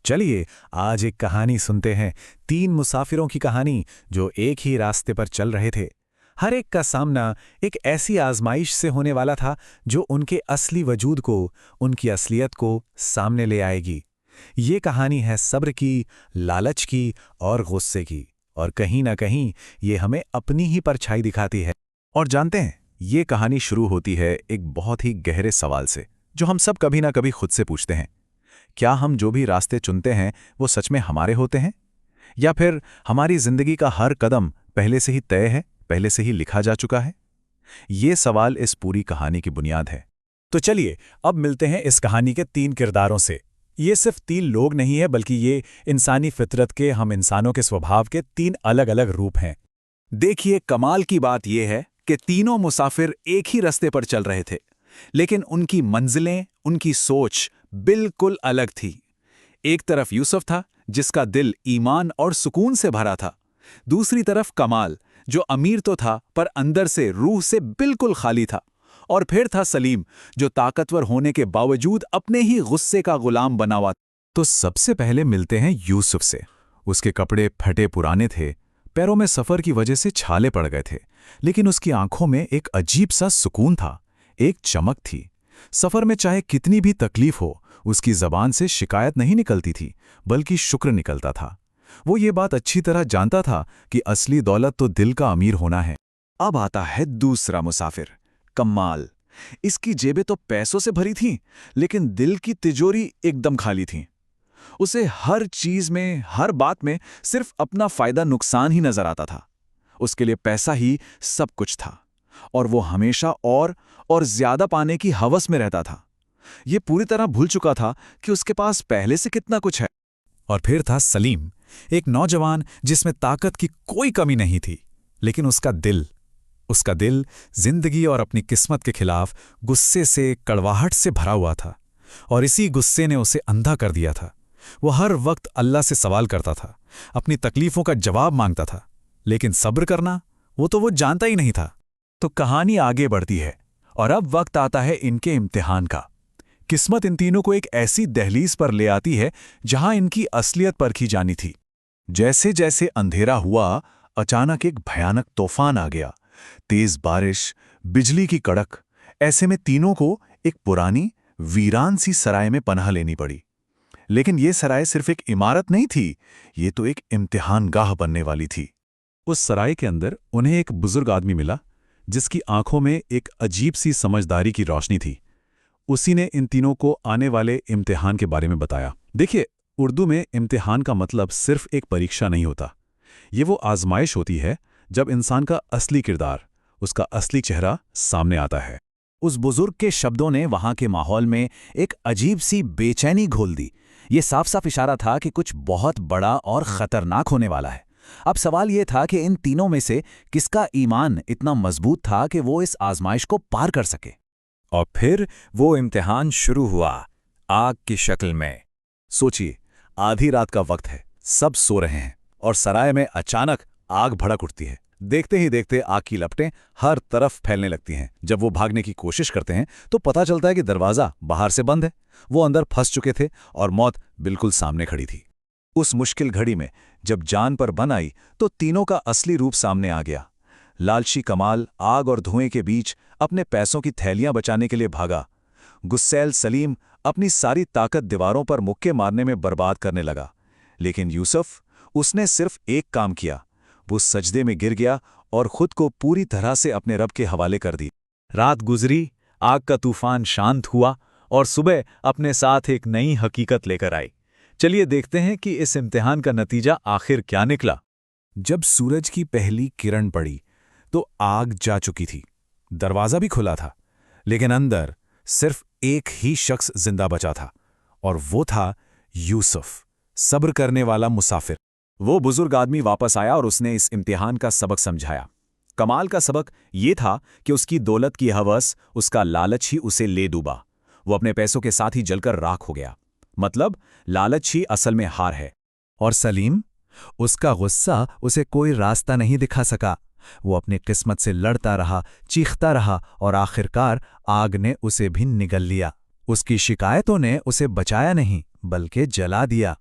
चलिए आज एक कहानी सुनते हैं। तीन मुसाफिरों की कहानी जो एक ही रास्ते पर चल रहे थे। हर एक का सामना एक ऐसी आजमाइश से होने वाला था जो उनके असली वजूद को, उनकी असलियत को सामने ले आएगी। ये कहानी है सब्र की, लालच की और गुस्से की, और कहीं ना कहीं ये हमें अपनी ही परछाई दिखाती है। और जानते हैं, ये कहानी शुरू होती है एक बहुत ही गहरे सवाल से, जो हम सब कभी ना कभी खुद से पूछते हैं। क्या हम जो भी रास्ते चुनते हैं वो सच में हमारे होते हैं, या फिर हमारी जिंदगी का हर कदम पहले से ही तय है, पहले से ही लिखा जा चुका है? ये सवाल इस पूरी कहानी की बुनियाद है। तो चलिए अब मिलते हैं इस कहानी के तीन किरदारों से। ये सिर्फ तीन लोग नहीं है, बल्कि ये इंसानी फितरत के, हम इंसानों के स्वभाव के तीन अलग अलग रूप हैं। देखिए, कमाल की बात यह है कि तीनों मुसाफिर एक ही रास्ते पर चल रहे थे, लेकिन उनकी मंजिलें, उनकी सोच बिल्कुल अलग थी। एक तरफ यूसुफ था, जिसका दिल ईमान और सुकून से भरा था। दूसरी तरफ कमाल, जो अमीर तो था पर अंदर से, रूह से बिल्कुल खाली था। और फिर था सलीम, जो ताकतवर होने के बावजूद अपने ही गुस्से का गुलाम बना हुआ। तो सबसे पहले मिलते हैं यूसुफ से। उसके कपड़े फटे पुराने थे, पैरों में सफर की वजह से छाले पड़ गए थे, लेकिन उसकी आंखों में एक अजीब सा सुकून था, एक चमक थी। सफर में चाहे कितनी भी तकलीफ हो, उसकी जबान से शिकायत नहीं निकलती थी, बल्कि शुक्र निकलता था। वो ये बात अच्छी तरह जानता था कि असली दौलत तो दिल का अमीर होना है। अब आता है दूसरा मुसाफिर, कमाल। इसकी जेबें तो पैसों से भरी थीं, लेकिन दिल की तिजोरी एकदम खाली थी। उसे हर चीज में, हर बात में सिर्फ अपना फायदा नुकसान ही नजर आता था। उसके लिए पैसा ही सब कुछ था, और वो हमेशा और ज्यादा पाने की हवस में रहता था। ये पूरी तरह भूल चुका था कि उसके पास पहले से कितना कुछ है। और फिर था सलीम, एक नौजवान जिसमें ताकत की कोई कमी नहीं थी, लेकिन उसका दिल जिंदगी और अपनी किस्मत के खिलाफ गुस्से से, कड़वाहट से भरा हुआ था। और इसी गुस्से ने उसे अंधा कर दिया था। वो हर वक्त अल्लाह से सवाल करता था, अपनी तकलीफों का जवाब मांगता था, लेकिन सब्र करना वो जानता ही नहीं था। तो कहानी आगे बढ़ती है, और अब वक्त आता है इनके इम्तिहान का। किस्मत इन तीनों को एक ऐसी दहलीज पर ले आती है जहां इनकी असलियत परखी जानी थी। जैसे जैसे अंधेरा हुआ, अचानक एक भयानक तूफान आ गया। तेज बारिश, बिजली की कड़क। ऐसे में तीनों को एक पुरानी वीरान सी सराय में पनाह लेनी पड़ी। लेकिन यह सराय सिर्फ एक इमारत नहीं थी, ये तो एक इम्तिहान गाह बनने वाली थी। उस सराय के अंदर उन्हें एक बुजुर्ग आदमी मिला, जिसकी आंखों में एक अजीब सी समझदारी की रोशनी थी। उसी ने इन तीनों को आने वाले इम्तिहान के बारे में बताया। देखिए, उर्दू में इम्तिहान का मतलब सिर्फ एक परीक्षा नहीं होता। ये वो आजमाइश होती है जब इंसान का असली किरदार, उसका असली चेहरा सामने आता है। उस बुजुर्ग के शब्दों ने वहां के माहौल में एक अजीब सी बेचैनी घोल दी। ये साफ साफ इशारा था कि कुछ बहुत बड़ा और खतरनाक होने वाला है। अब सवाल यह था कि इन तीनों में से किसका ईमान इतना मजबूत था कि वो इस आजमाइश को पार कर सके। और फिर वो इम्तिहान शुरू हुआ, आग की शक्ल में। सोचिए, आधी रात का वक्त है, सब सो रहे हैं, और सराय में अचानक आग भड़क उठती है। देखते ही देखते आग की लपटें हर तरफ फैलने लगती हैं। जब वो भागने की कोशिश करते हैं तो पता चलता है कि दरवाजा बाहर से बंद है। वो अंदर फंस चुके थे और मौत बिल्कुल सामने खड़ी थी। उस मुश्किल घड़ी में जब जान पर बन आई तो तीनों का असली रूप सामने आ गया। लालची कमाल आग और धुएं के बीच अपने पैसों की थैलियां बचाने के लिए भागा। गुस्सैल सलीम अपनी सारी ताकत दीवारों पर मुक्के मारने में बर्बाद करने लगा। लेकिन यूसुफ, उसने सिर्फ एक काम किया। वो सजदे में गिर गया और खुद को पूरी तरह से अपने रब के हवाले कर दी। रात गुजरी, आग का तूफान शांत हुआ, और सुबह अपने साथ एक नई हकीकत लेकर आई। चलिए देखते हैं कि इस इम्तिहान का नतीजा आखिर क्या निकला। जब सूरज की पहली किरण पड़ी तो आग जा चुकी थी। दरवाजा भी खुला था, लेकिन अंदर सिर्फ एक ही शख्स जिंदा बचा था, और वो था यूसुफ, सब्र करने वाला मुसाफिर। वो बुजुर्ग आदमी वापस आया और उसने इस इम्तिहान का सबक समझाया। कमाल का सबक ये था कि उसकी दौलत की हवस, उसका लालच ही उसे ले डूबा। वो अपने पैसों के साथ ही जलकर राख हो गया। मतलब लालच ही असल में हार है। और सलीम, उसका गुस्सा उसे कोई रास्ता नहीं दिखा सका। वो अपनी किस्मत से लड़ता रहा, चीखता रहा, और आखिरकार आग ने उसे भी निगल लिया। उसकी शिकायतों ने उसे बचाया नहीं, बल्कि जला दिया।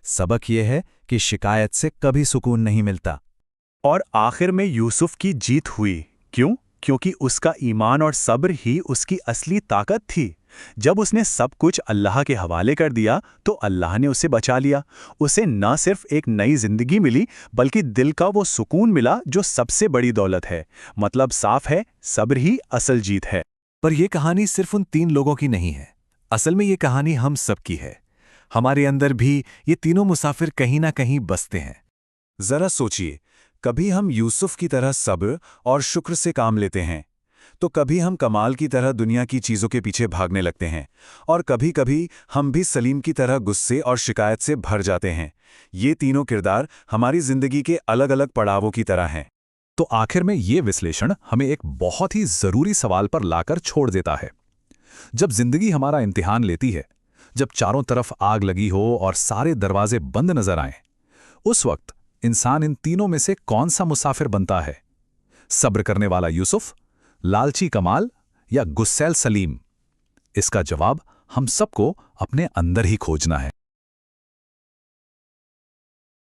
सबक यह है कि शिकायत से कभी सुकून नहीं मिलता। और आखिर में यूसुफ की जीत हुई। क्यों? क्योंकि उसका ईमान और सब्र ही उसकी असली ताकत थी। जब उसने सब कुछ अल्लाह के हवाले कर दिया तो अल्लाह ने उसे बचा लिया। उसे न सिर्फ एक नई जिंदगी मिली बल्कि दिल का वो सुकून मिला जो सबसे बड़ी दौलत है। मतलब साफ है, सब्र ही असल जीत है। पर यह कहानी सिर्फ उन 3 लोगों की नहीं है। असल में ये कहानी हम सब की है। हमारे अंदर भी ये तीनों मुसाफिर कहीं ना कहीं बसते हैं। जरा सोचिए, कभी हम यूसुफ की तरह सब्र और शुक्र से काम लेते हैं, तो कभी हम कमाल की तरह दुनिया की चीज़ों के पीछे भागने लगते हैं, और कभी-कभी हम भी सलीम की तरह गुस्से और शिकायत से भर जाते हैं। ये तीनों किरदार हमारी जिंदगी के अलग-अलग पड़ावों की तरह हैं। तो आखिर में ये विश्लेषण हमें एक बहुत ही जरूरी सवाल पर लाकर छोड़ देता है। जब जिंदगी हमारा इम्तिहान लेती है, जब चारों तरफ आग लगी हो और सारे दरवाजे बंद नजर आएं, उस वक्त इंसान इन तीनों में से कौन सा मुसाफिर बनता है? सब्र करने वाला यूसुफ, लालची कमाल या गुस्सैल सलीम? इसका जवाब हम सबको अपने अंदर ही खोजना है।